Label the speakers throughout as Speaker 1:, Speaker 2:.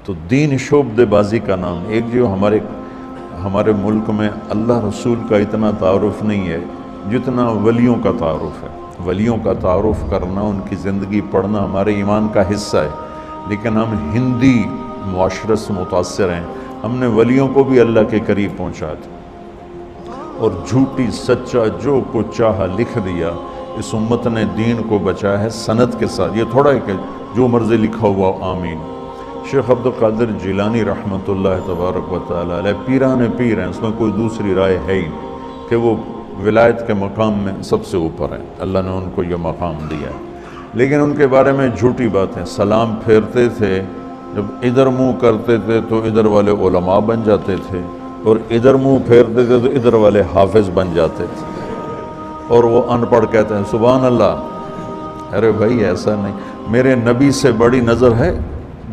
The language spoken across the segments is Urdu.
Speaker 1: تو دین شعبہ بازی کا نام ایک جو ہمارے ملک میں اللہ رسول کا اتنا تعارف نہیں ہے جتنا ولیوں کا تعارف ہے. ولیوں کا تعارف کرنا، ان کی زندگی پڑھنا ہمارے ایمان کا حصہ ہے، لیکن ہم ہندی معاشرت سے متاثر ہیں. ہم نے ولیوں کو بھی اللہ کے قریب پہنچا دیا اور جھوٹی سچا جو کچھ چاہا لکھ دیا. اس امت نے دین کو بچایا ہے سند کے ساتھ. یہ تھوڑا ہے کہ جو مرضی لکھا ہوا آمین. شیخ عبدالقادر جیلانی رحمۃ اللہ تبارک و تعالی علیہ پیران پیر ہیں، اس میں کوئی دوسری رائے ہے ہی نہیں کہ وہ ولایت کے مقام میں سب سے اوپر ہیں. اللہ نے ان کو یہ مقام دیا ہے. لیکن ان کے بارے میں جھوٹی باتیں. سلام پھیرتے تھے، جب ادھر منہ کرتے تھے تو ادھر والے علماء بن جاتے تھے، اور ادھر منہ پھیرتے تھے تو ادھر والے حافظ بن جاتے تھے، اور وہ ان پڑھ کہتے ہیں سبحان اللہ. ارے بھائی ایسا نہیں. میرے نبی سے بڑی نظر ہے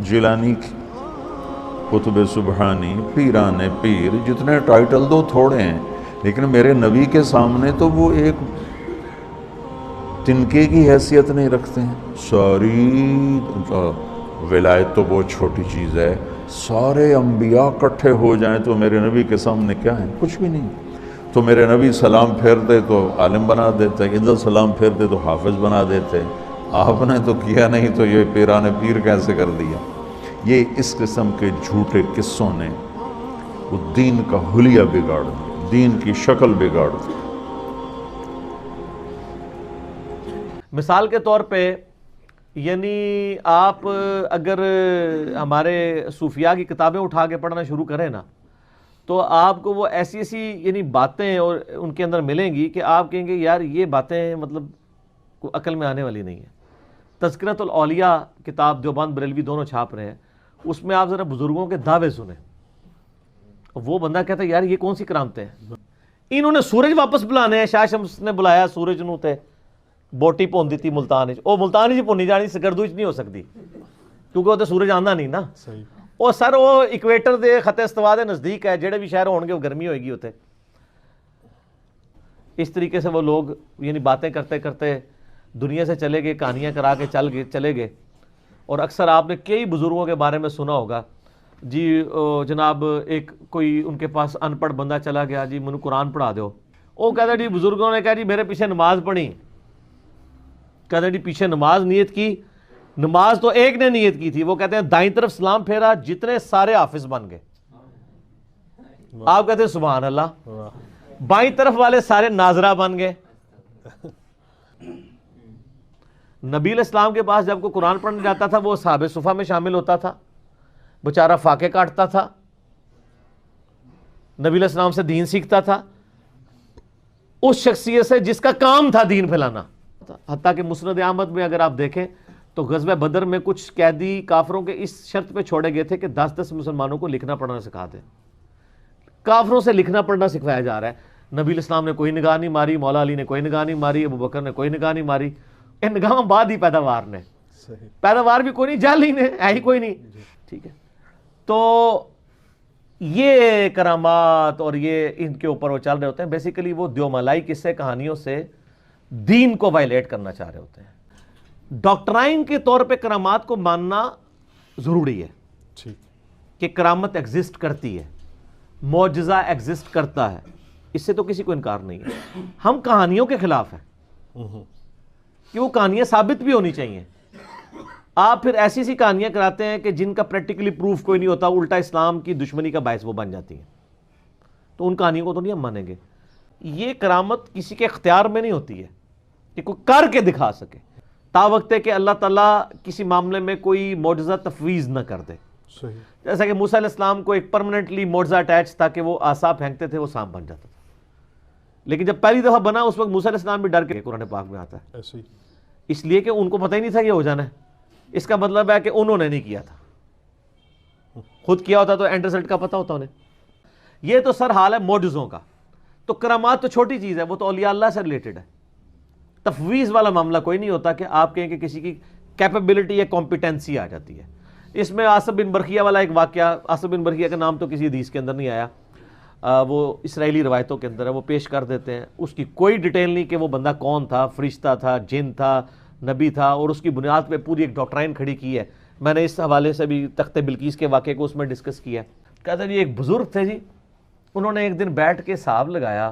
Speaker 1: جیلانی کی. قطب سبحانی، پیران پیر، جتنے ٹائٹل دو تھوڑے ہیں، لیکن میرے نبی کے سامنے تو وہ ایک تنکے کی حیثیت نہیں رکھتے ہیں. ساری ولایت تو بہت چھوٹی چیز ہے. سارے انبیاء اکٹھے ہو جائیں تو میرے نبی کے سامنے کیا ہے؟ کچھ بھی نہیں. تو میرے نبی سلام پھیرتے تو عالم بنا دیتے، ادھر سلام پھیرتے تو حافظ بنا دیتے. آپ نے تو کیا نہیں تو یہ پیران پیر کیسے کر دیا؟ یہ اس قسم کے جھوٹے قصوں نے وہ دین کا حلیہ بگاڑ دیا، دین کی شکل بگاڑ دی.
Speaker 2: مثال کے طور پہ یعنی آپ اگر ہمارے صوفیاء کی کتابیں اٹھا کے پڑھنا شروع کریں نا، تو آپ کو وہ ایسی یعنی باتیں اور ان کے اندر ملیں گی کہ آپ کہیں گے یار یہ باتیں مطلب کوئی عقل میں آنے والی نہیں ہے. تذکرۃ الاولیاء کتاب دیوبند بریلوی دونوں چھاپ رہے ہیں، اس میں آپ ذرا بزرگوں کے دعوے سنیں. وہ بندہ کہتا ہے یار یہ کون سی کرامتیں ہیں؟ انہوں نے سورج واپس بلانے ہیں. شاہ شمس نے بلایا سورج نو تے بوٹی پون دیتی ملتان او ملتان جی پونی جانی سگردوچ نہیں ہو سکتی کیونکہ وہ تو سورج آندا نہیں نا. وہ سر وہ ایکویٹر دے خط استوا دے نزدیک ہے، جڑے بھی شہر ہون گے وہ گرمی ہوئے گی ہوتے. اس طریقے سے وہ لوگ یعنی باتیں کرتے کرتے دنیا سے چلے گئے، کہانیاں کرا کے چلے گئے. اور اکثر آپ نے کئی بزرگوں کے بارے میں سنا ہوگا جی جناب ایک کوئی ان کے پاس ان پڑھ بندہ چلا گیا، جی مجھے قرآن پڑھا دو. وہ کہتا جی بزرگوں نے کہا جی میرے پیچھے نماز پڑھی. کہتے جی پیچھے نماز نیت کی. نماز تو ایک نے نیت کی تھی، وہ کہتے ہیں دائیں طرف سلام پھیرا، جتنے سارے حافظ بن گئے. آپ کہتے ہیں سبحان اللہ. بائیں طرف والے سارے ناظرہ بن گئے. نبی علیہ السلام کے پاس جب کوئی قرآن پڑھنے جاتا تھا وہ اصحاب صفہ میں شامل ہوتا تھا، بیچارہ فاقے کاٹتا تھا، نبی علیہ السلام سے دین سیکھتا تھا، اس شخصیت سے جس کا کام تھا دین پھیلانا. حتیٰ کہ مسند احمد میں اگر آپ دیکھیں تو غزوہ بدر میں کچھ قیدی کافروں کے اس شرط پہ چھوڑے گئے تھے کہ 10 مسلمانوں کو لکھنا پڑھنا سکھا دیں. کافروں سے لکھنا پڑھنا سکھوایا جا رہا ہے. نبی علیہ السلام نے کوئی نگاہ نہیں ماری، مولا علی نے کوئی نگاہ نہیں ماری، ابو بکر نے کوئی نگاہ نہیں ماری. ان نگاہ بعد ہی پیداوار نے، پیداوار بھی کوئی نہیں، جعلی نے ہے ہی کوئی نہیں. ٹھیک ہے، تو یہ کرامات اور یہ ان کے اوپر وہ چل رہے ہوتے ہیں. بیسیکلی وہ دیومالائی قصے کہانیوں سے دین کو وائلیٹ کرنا چاہ رہے ہوتے ہیں. ڈاکٹرائن کے طور پہ کرامات کو ماننا ضروری ہے کہ کرامت ایگزسٹ کرتی ہے، معجزہ ایگزسٹ کرتا ہے، اس سے تو کسی کو انکار نہیں ہے. ہم کہانیوں کے خلاف ہیں کہ وہ کہانیاں ثابت بھی ہونی چاہیے. آپ پھر ایسی کہانیاں کراتے ہیں کہ جن کا پریکٹیکلی پروف کوئی نہیں ہوتا، الٹا اسلام کی دشمنی کا باعث وہ بن جاتی ہیں، تو ان کہانیوں کو تو نہیں ہم مانیں گے. یہ کرامت کسی کے اختیار میں نہیں ہوتی ہے کہ کوئی کر کے دکھا سکے، تا وقت ہے کہ اللہ تعالیٰ کسی معاملے میں کوئی معجزہ تفویض نہ کر دے. جیسا کہ موسیٰ علیہ السلام کو ایک پرماننٹلی معجزہ اٹیچ تھا کہ وہ عصا پھینکتے تھے وہ سانپ بن جاتا تھا. لیکن جب پہلی دفعہ بنا اس وقت موسیٰ علیہ السلام بھی ڈر کے، قرآن پاک میں آتا ہے، اس لیے کہ ان کو پتہ ہی نہیں تھا یہ ہو جانا ہے. اس کا مطلب ہے کہ انہوں نے نہیں کیا تھا، خود کیا ہوتا تو اینڈ رزلٹ کا پتہ ہوتا انہیں. یہ تو سر حال ہے معجزوں کا. تو کرامات تو چھوٹی چیز ہے، وہ تو اولیاء اللہ سے ریلیٹڈ ہے. تفویض والا معاملہ کوئی نہیں ہوتا کہ آپ کہیں کہ کسی کی کیپیبلٹی یا کمپیٹنسی آ جاتی ہے. اس میں آصف بن برخیہ والا ایک واقعہ، آصف بن برخیہ کا نام تو کسی حدیث کے اندر نہیں آیا، وہ اسرائیلی روایتوں کے اندر ہے، وہ پیش کر دیتے ہیں. اس کی کوئی ڈیٹیل نہیں کہ وہ بندہ کون تھا، فرشتہ تھا، جن تھا، نبی تھا، اور اس کی بنیاد پہ پوری ایک ڈاکٹرائن کھڑی کی ہے. میں نے اس حوالے سے بھی تخت بلقیس کے واقعے کو اس میں ڈسکس کیا. کہتے ہیں جی ایک بزرگ تھے جی, انہوں نے ایک دن بیٹھ کے حساب لگایا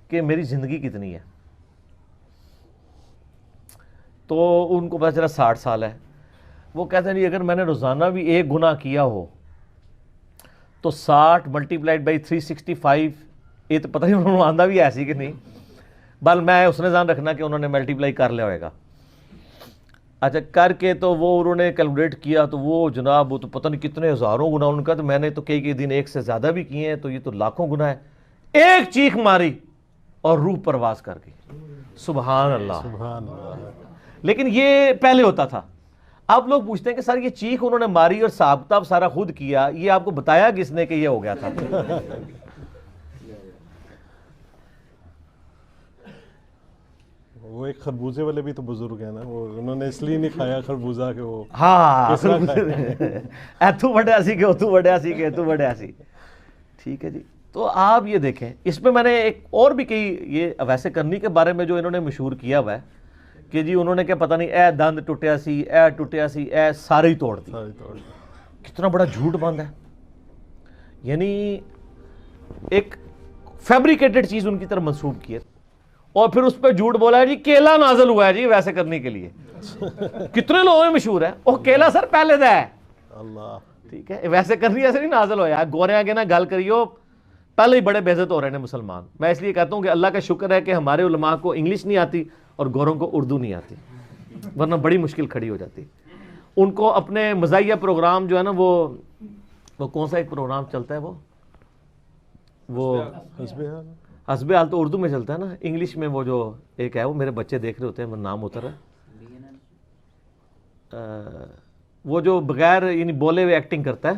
Speaker 2: کہ میری زندگی کتنی ہے, تو ان کو پتہ چلا 60 سال ہے. وہ کہتے ہیں جی اگر میں نے روزانہ بھی ایک گناہ کیا ہو تو 60 ملٹیپلائڈ بائی 365, یہ تو پتہ نہیں انہوں نے آندہ بھی ایسی کہ نہیں, بل میں اس نے ذہن رکھنا کہ انہوں نے ملٹیپلائی کر لیا ہوئے گا. اچھا کر کے تو وہ انہوں نے کیلکولیٹ کیا تو وہ جناب وہ تو پتہ نہیں کتنے ہزاروں گناہ ان کا, تو میں نے تو کئی دن ایک سے زیادہ بھی کیے ہیں, تو یہ تو لاکھوں گناہ ہے. ایک چیخ ماری اور روح پرواز کر گئی. سبحان اللہ. لیکن یہ پہلے ہوتا تھا. اب لوگ پوچھتے ہیں کہ سر یہ چیخ انہوں نے ماری اور حساب کتاب سارا خود کیا, یہ آپ کو بتایا کس نے کہ یہ ہو گیا تھا؟
Speaker 3: وہ ایک خربوزے والے بھی تو بزرگ ہیں نا, وہ انہوں نے اس لیے نہیں کھایا خربوزہ کہ وہ
Speaker 2: ہاں تو بڑھیا سی کہ تو بڑھیا سی کہ تو بڑھیا سی. ٹھیک ہے جی. تو آپ یہ دیکھیں اس میں نے ایک اور بھی کئی یہ ویسے کرنی کے بارے میں جو انہوں نے مشہور کیا ہوا ہے کہ جی انہوں نے کیا پتہ نہیں اے دند ٹوٹیا سی, اے ٹوٹیا سی, اے سارے ہی توڑ دی. کتنا بڑا جھوٹ باندھ ہے. یعنی ایک فیبریکیٹڈ چیز ان کی طرف منسوب کی ہے, اور پھر اس پہ جھوٹ بولا ہے جی کیلا نازل ہوا ہے جی ویسے کرنے کے لیے. کتنے لوگوں میں مشہور ہے وہ کیلا سر پہلے دا ہے اللہ. ٹھیک ہے ویسے کرنی ایسے نہیں نازل ہوا. گورے آگے نا گل کریو پہلے ہی بڑے بے عزت ہو رہے ہیں مسلمان. میں اس لیے کہتا ہوں کہ اللہ کا شکر ہے کہ ہمارے علماء کو انگلش نہیں آتی اور گوروں کو اردو نہیں آتی, ورنہ بڑی مشکل کھڑی ہو جاتی. ان کو اپنے مزاحیہ پروگرام جو ہے نا وہ کون سا ایک پروگرام چلتا ہے وہ حسب حال تو اردو میں چلتا ہے نا, انگلش میں وہ جو ایک ہے وہ میرے بچے دیکھ رہے ہوتے ہیں, وہ نام ہوتا ہے وہ جو بغیر یعنی بولے ہوئے ایکٹنگ کرتا ہے,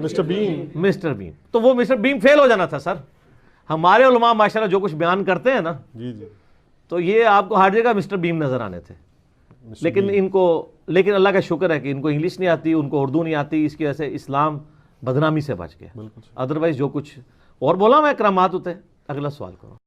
Speaker 3: مسٹر بین.
Speaker 2: مسٹر بین. تو وہ مسٹر بین فیل ہو جانا تھا سر. ہمارے علماء ماشاءاللہ جو کچھ بیان کرتے ہیں نا
Speaker 3: جی جی
Speaker 2: تو یہ آپ کو ہر جگہ مسٹر بیم نظر آنے تھے. لیکن اللہ کا شکر ہے کہ ان کو انگلش نہیں آتی, ان کو اردو نہیں آتی, اس کی وجہ سے اسلام بدنامی سے بچ گیا. ادروائز جو کچھ اور بولا میں کرامات ہوتے. اگلا سوال کرو.